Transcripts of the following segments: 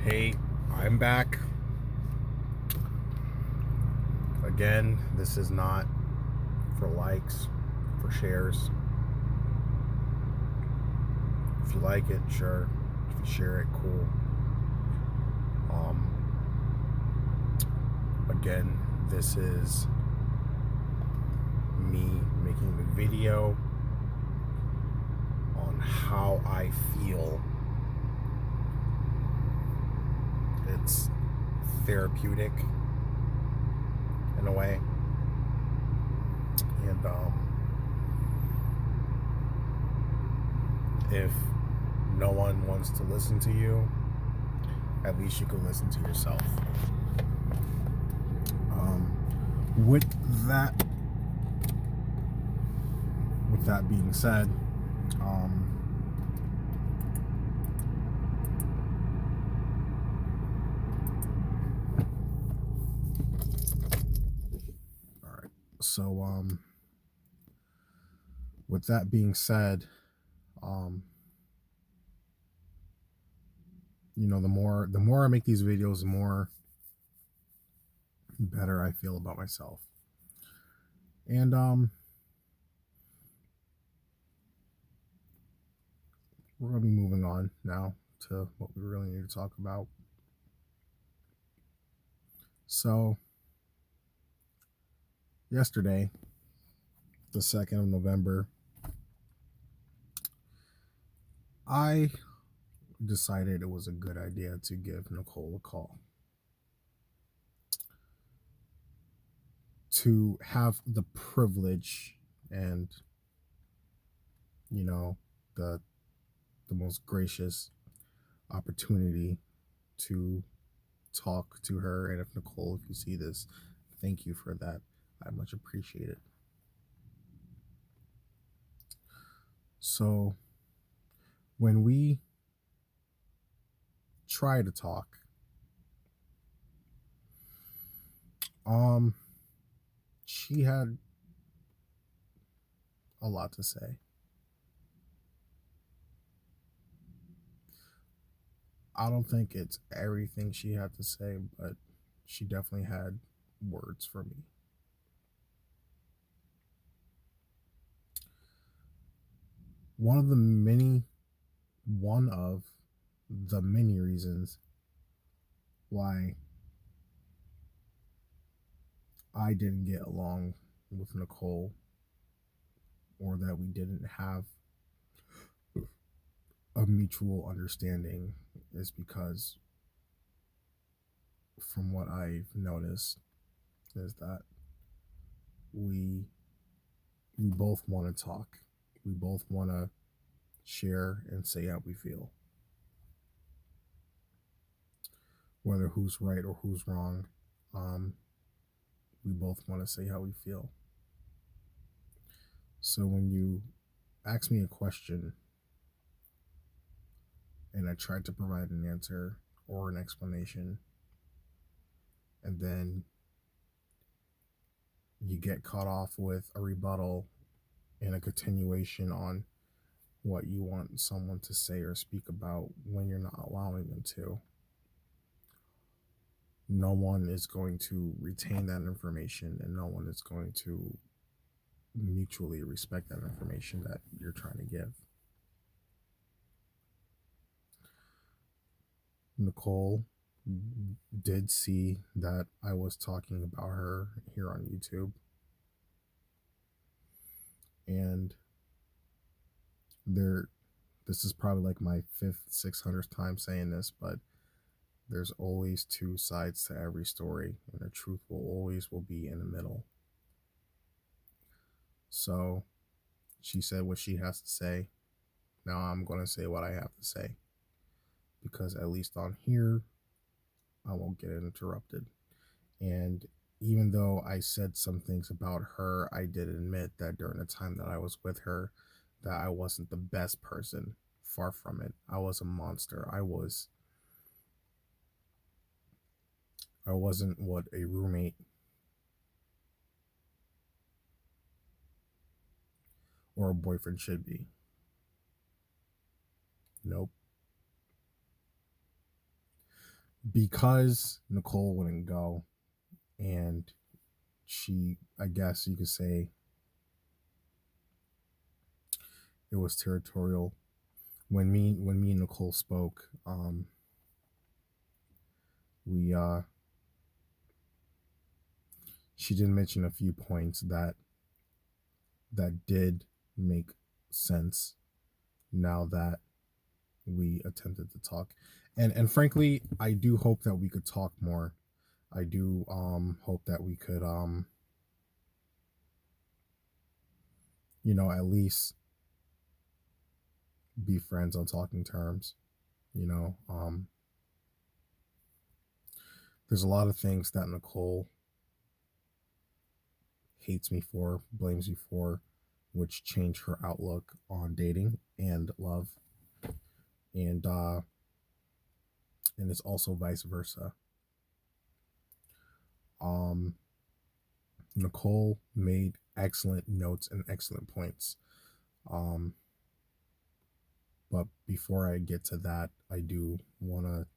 Hey, I'm back. Again, this is not for likes, for shares. If you like it, sure. If you share it, cool. Again, this is me making the video on how I feel. It's therapeutic in a way. And if no one wants to listen to you, at least you can listen to yourself. With that being said, all right. So with that being said, the more I make these videos, the more better I feel about myself. And we're gonna be moving on now to what we really need to talk about. So yesterday, the 2nd of November, I decided it was a good idea to give Nicole a call, to have the privilege and the most gracious opportunity to talk to her. And if Nicole, if you see this, thank you for that. I much appreciate it. So when we try to talk, she had a lot to say. I don't think it's everything she had to say, but she definitely had words for me. One of the many reasons why I didn't get along with Nicole, or that we didn't have a mutual understanding, is because, from what I've noticed, is that we both want to talk. We both want to share and say how we feel. Whether who's right or who's wrong, we both want to say how we feel. So when you ask me a question and I tried to provide an answer or an explanation, and then you get caught off with a rebuttal and a continuation on what you want someone to say or speak about when you're not allowing them to, no one is going to retain that information, and no one is going to mutually respect that information that you're trying to give. Nicole did see that I was talking about her here on YouTube, and this is probably like my 600th time saying this, but there's always two sides to every story, and the truth will be in the middle. So she said what she has to say. Now I'm going to say what I have to say, because at least on here, I won't get interrupted. And even though I said some things about her, I did admit that during the time that I was with her, that I wasn't the best person. Far from it. I was a monster. I wasn't what a roommate or a boyfriend should be. Nope. because Nicole wouldn't go, and she, I guess you could say, it was territorial. When me and Nicole spoke, we she did mention a few points that did make sense now that we attempted to talk. And frankly, I do hope that we could talk more. I do hope that we could at least be friends on talking terms. You know, there's a lot of things that Nicole hates me for, blames me for, which change her outlook on dating and love. And it's also vice versa. Um Nicole made excellent notes and excellent points. Um but before I get to that, I do want to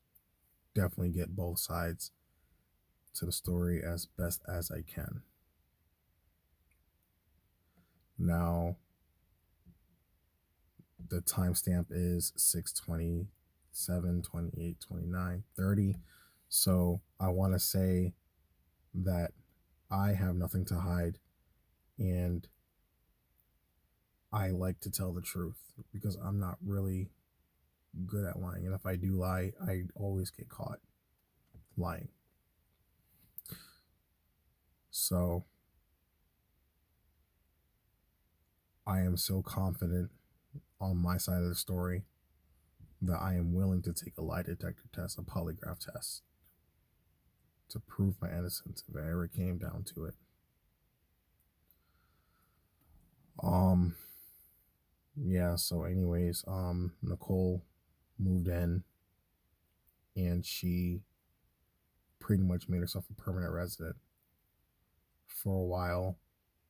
definitely get both sides to the story as best as I can. Now, the timestamp is 6:27, 28, 29, 30. So I want to say that I have nothing to hide, and I like to tell the truth because I'm not really good at lying. And if I do lie, I always get caught lying. So I am so confident on my side of the story that I am willing to take a lie detector test, a polygraph test, to prove my innocence if it ever came down to it. Yeah, so anyways, Nicole moved in and she pretty much made herself a permanent resident. For a while,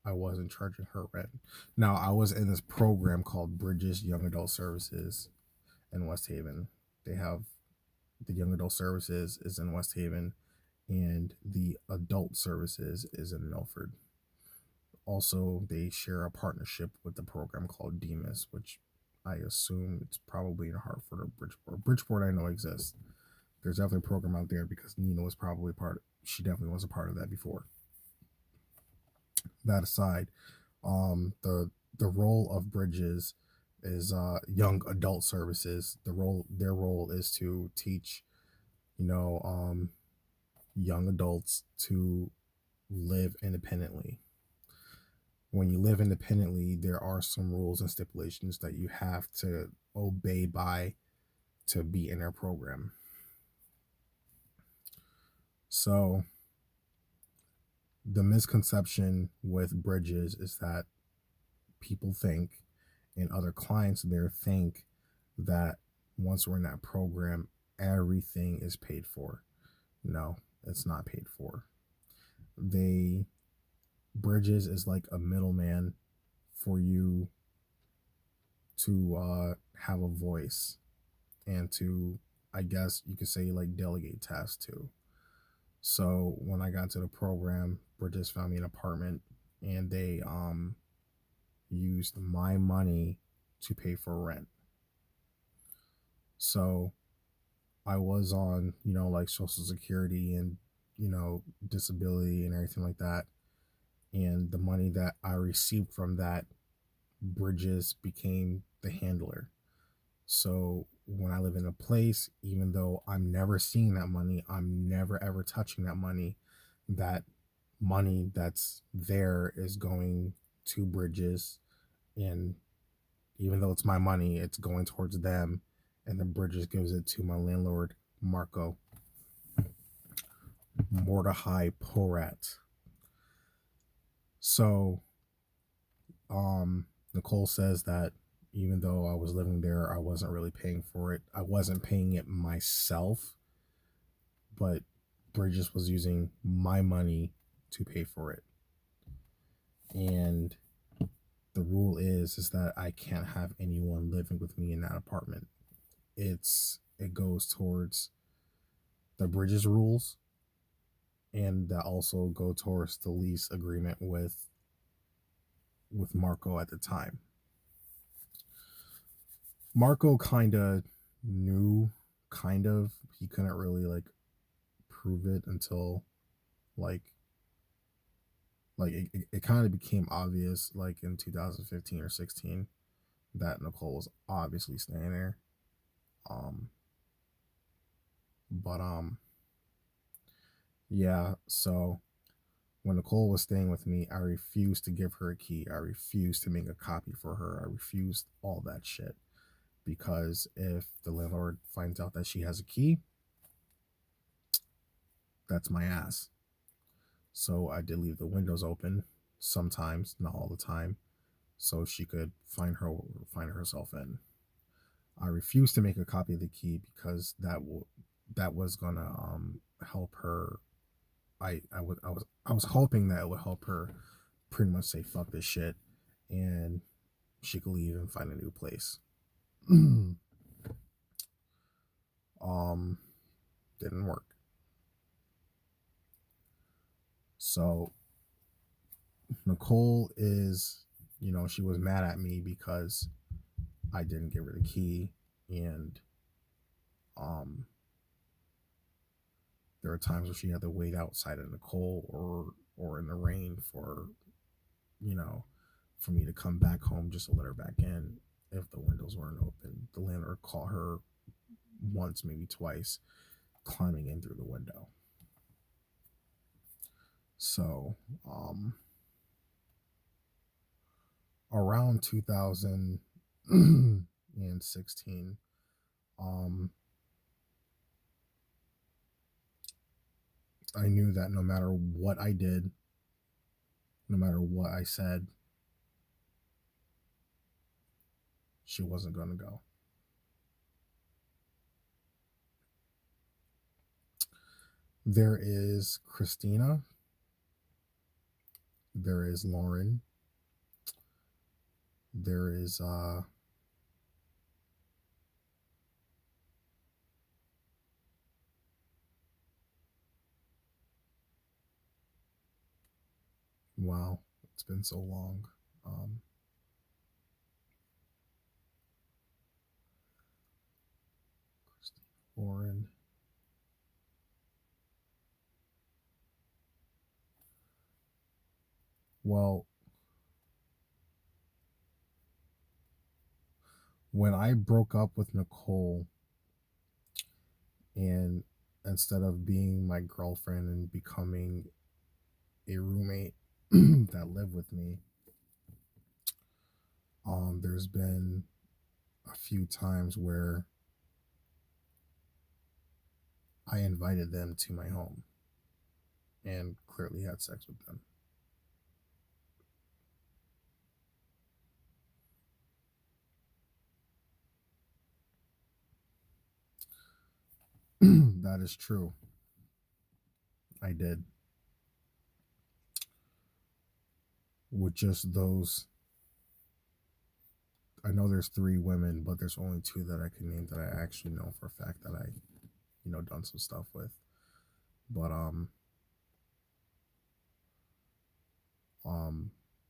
I wasn't charging her rent. Now, I was in this program called Bridges Young Adult Services in West Haven. They have the Young Adult Services is in West Haven, and the Adult Services is in Milford. Also, they share a partnership with the program called Demas, which I assume it's probably in Hartford or Bridgeport. Bridgeport, I know exists. There's definitely a program out there because Nina was probably she definitely was a part of that before. That aside, the role of Bridges is young adult services. Their role is to teach, young adults to live independently. When you live independently, there are some rules and stipulations that you have to obey by to be in their program. So the misconception with Bridges is that people think, and other clients there think, that once we're in that program, everything is paid for. No, it's not paid for. Bridges is like a middleman for you to have a voice and to, I guess you could say, like, delegate tasks to. So when I got into the program, Bridges found me an apartment, and they used my money to pay for rent. So I was on, like Social Security and, disability and everything like that. And the money that I received from that, Bridges became the handler. So when I live in a place, even though I'm never seeing that money, I'm never ever touching that money. That money that's there is going to Bridges, and even though it's my money, it's going towards them, and then Bridges gives it to my landlord, Marco Mordechai Porat. So Nicole says that even though I was living there, I wasn't really paying for it. I wasn't paying it myself, but Bridges was using my money to pay for it. And the rule is that I can't have anyone living with me in that apartment. It goes towards the Bridges rules, and that also go towards the lease agreement with Marco at the time. Marco kind of knew, he couldn't really like prove it until like it kind of became obvious like in 2015 or 16 that Nicole was obviously staying there. But yeah, so when Nicole was staying with me, I refused to give her a key. I refused to make a copy for her. I refused all that shit. Because if the landlord finds out that she has a key, that's my ass. So I did leave the windows open sometimes, not all the time, so she could find herself in. I refused to make a copy of the key because that was gonna help her. I was hoping that it would help her pretty much say fuck this shit, and she could leave and find a new place. Didn't work. So Nicole is, she was mad at me because I didn't give her the key, and there are times where she had to wait outside of Nicole or in the rain for for me to come back home just to let her back in if the windows weren't open. The landlord caught her once, maybe twice, climbing in through the window. So around 2016, I knew that no matter what I did, no matter what I said, she wasn't going to go. There is Christina. There is Lauren. There is wow, it's been so long. Lauren. Well, when I broke up with Nicole, and instead of being my girlfriend and becoming a roommate that lived with me, there's been a few times where I invited them to my home and clearly had sex with them. That is true. I did. With just those, I know there's 3 women, but there's only 2 that I can name that I actually know for a fact that I, done some stuff with. But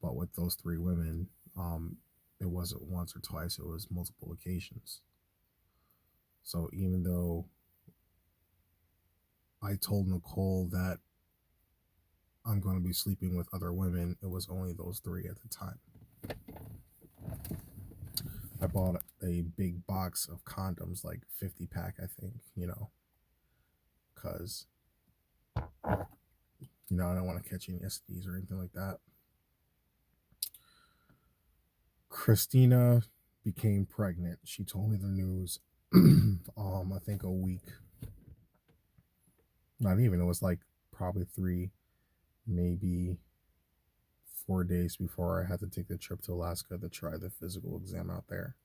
but with those 3 women, it wasn't once or twice, it was multiple occasions. So even though I told Nicole that I'm going to be sleeping with other women, it was only those 3 at the time. I bought a big box of condoms, like 50 pack, I think, because, I don't want to catch any STDs or anything like that. Christina became pregnant. She told me the news, I think a week. Not even, it was like probably 3, maybe 4 days before I had to take the trip to Alaska to try the physical exam out there.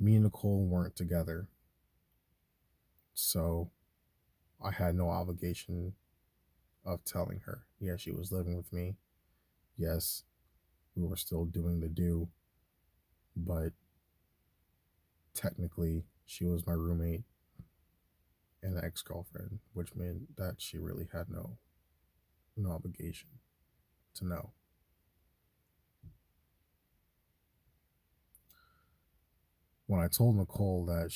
Me and Nicole weren't together, so I had no obligation of telling her. Yeah, she was living with me. Yes, we were still doing the do, but technically She was my roommate and an ex-girlfriend, which meant that she really had no obligation to know. When I told Nicole that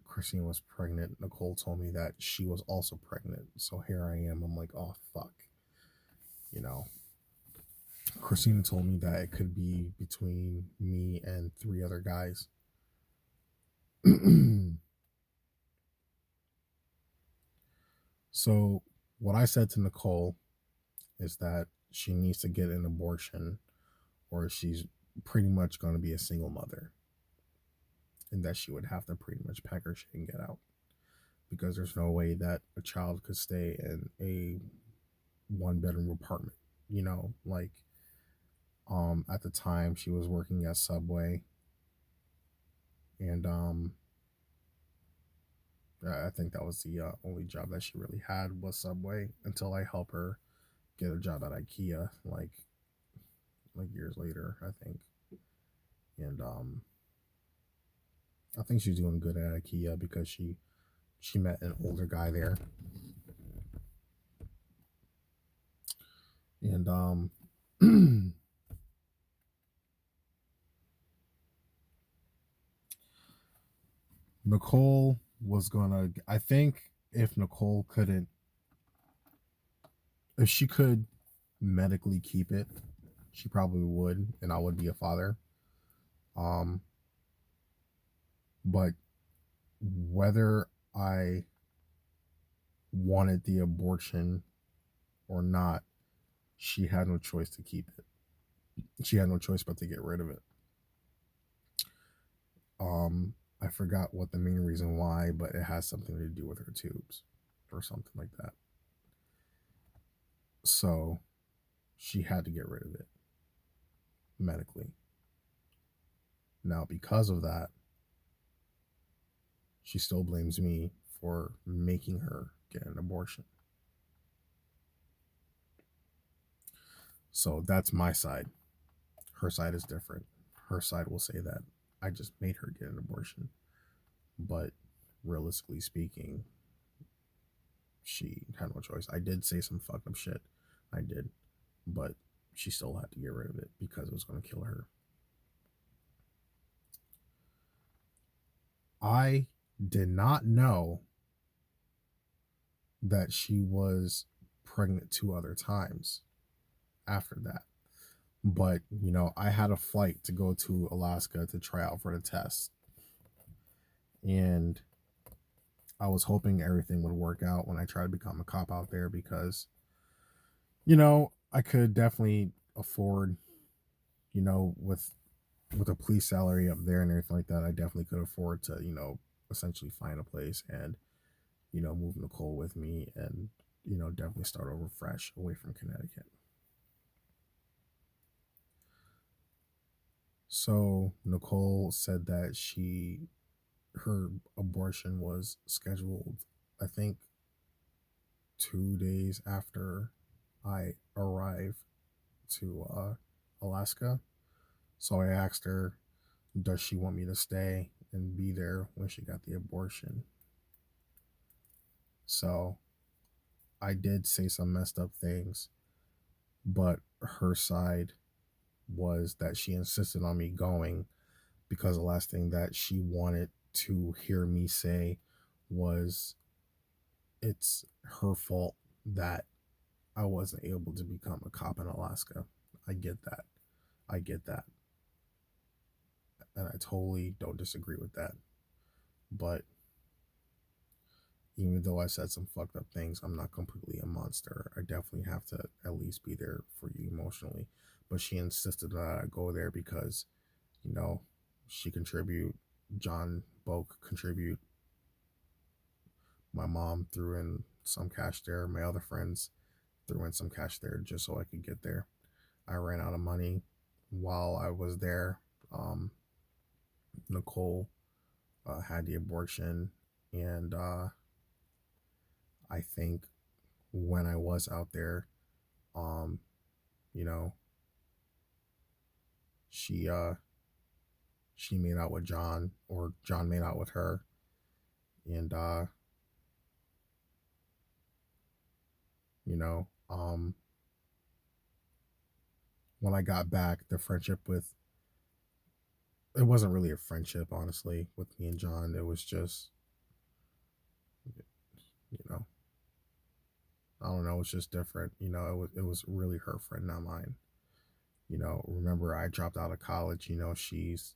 Christine was pregnant, Nicole told me that she was also pregnant. So here I am. I'm like, oh fuck. You know, Christina told me that it could be between me and three other guys. So what I said to Nicole is that she needs to get an abortion or she's pretty much going to be a single mother, and that she would have to pretty much pack her shit and get out, because there's no way that a child could stay in a one bedroom apartment. You know, like at the time she was working at Subway, and I think that was the only job that she really had was Subway until I helped her get a job at IKEA like years later, I think. And I think she's doing good at IKEA because she met an older guy there. And Nicole was gonna, I think if Nicole couldn't, if she could medically keep it, she probably would, and I would be a father. Um, but whether I wanted the abortion or not, she had no choice to keep it. She had no choice but to get rid of it. I forgot what the main reason why, but it has something to do with her tubes or something like that. So she had to get rid of it medically. Now, because of that, she still blames me for making her get an abortion. So that's my side. Her side is different. Her side will say that I just made her get an abortion. But realistically speaking, she had no choice. I did say some fucked up shit. I did. But she still had to get rid of it because it was going to kill her. I did not know that she was pregnant 2 other times after that. But, you know, I had a flight to go to Alaska to try out for the test. And I was hoping everything would work out when I tried to become a cop out there because, you know, I could definitely afford, you know, with a police salary up there and everything like that, I definitely could afford to, you know, essentially find a place and, you know, move Nicole with me and, you know, definitely start over fresh away from Connecticut. So Nicole said that her abortion was scheduled, I think, 2 days after I arrived to Alaska. So I asked her, does she want me to stay and be there when she got the abortion? So I did say some messed up things, but her side was that she insisted on me going because the last thing that she wanted to hear me say was it's her fault that I wasn't able to become a cop in Alaska. I get that. I get that. And I totally don't disagree with that. But even though I said some fucked up things, I'm not completely a monster. I definitely have to at least be there for you emotionally. But she insisted that I go there because, you know, she contribute, John Boke contribute. My mom threw in some cash there. My other friends threw in some cash there just so I could get there. I ran out of money while I was there. Nicole had the abortion, and I think when I was out there, you know, she she made out with John, or John made out with her. And you know, when I got back, the friendship with, it wasn't really a friendship, honestly, with me and John. It was just, you know, I don't know, it was just different. It was really her friend, not mine. Remember, I dropped out of college. She's,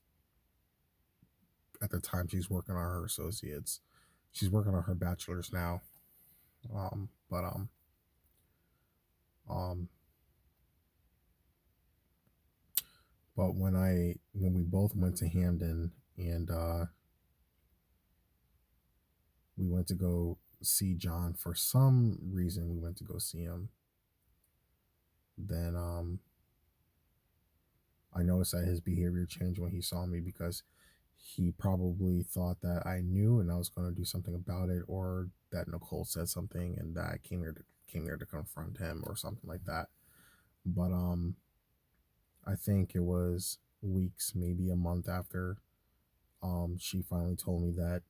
at the time, she's working on her associates. She's working on her bachelor's now. But um but when we both went to Hamden, and we went to go see John, for some reason we went to go see him, then I noticed that his behavior changed when he saw me, because he probably thought that I knew and I was going to do something about it, or that Nicole said something and that I came there to confront him or something like that. But I think it was weeks, maybe a month after, she finally told me that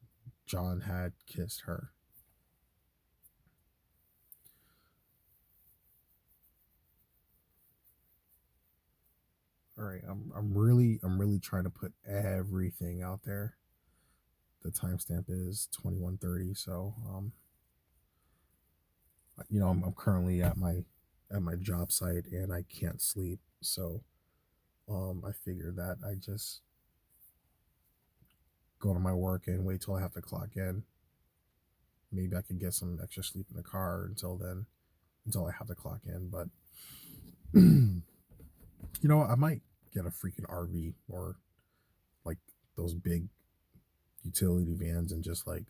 John had kissed her. All right, I'm really trying to put everything out there. The timestamp is 21:30, so I'm currently at my job site, and I can't sleep, so I figured that I just go to my work and wait till I have to clock in. Maybe I could get some extra sleep in the car until then, until I have to clock in. But I might get a freaking RV, or like those big utility vans, and just like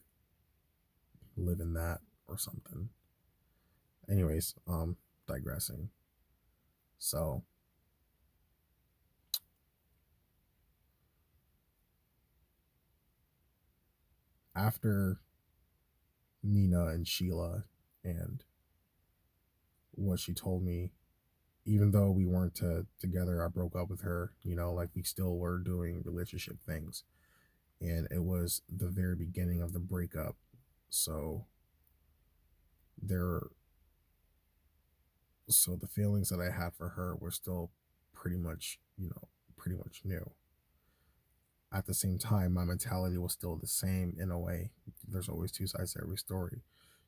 live in that or something. Anyways, digressing. So after Nina and Sheila and what she told me, even though we weren't together, I broke up with her. Like, we still were doing relationship things, and it was the very beginning of the breakup. So there, so the feelings that I had for her were still pretty much, pretty much new. At the same time, my mentality was still the same in a way. There's always two sides to every story.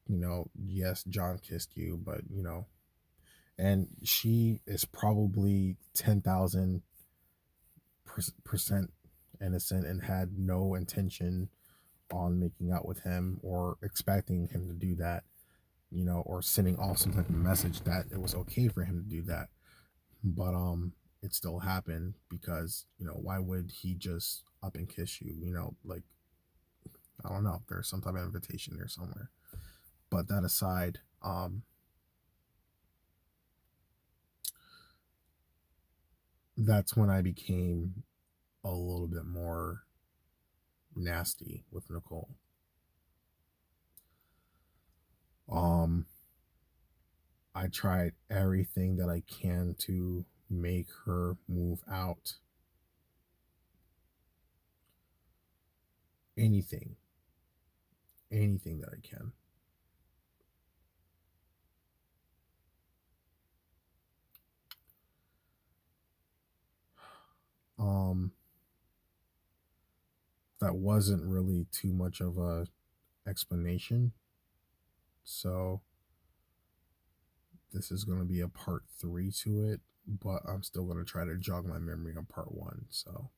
Yes, John kissed you, but and she is probably 10,000% innocent and had no intention on making out with him or expecting him to do that, or sending off some type of message that it was okay for him to do that. But it still happened, because why would he just up and kiss you? Like, I don't know, there's some type of invitation there somewhere. But that aside, that's when I became a little bit more nasty with Nicole. um I tried everything that I can to make her move out. Anything, anything that I can. Um, that wasn't really too much of a explanation. So this is going to be a part 3 to it, but I'm still going to try to jog my memory on part 1. So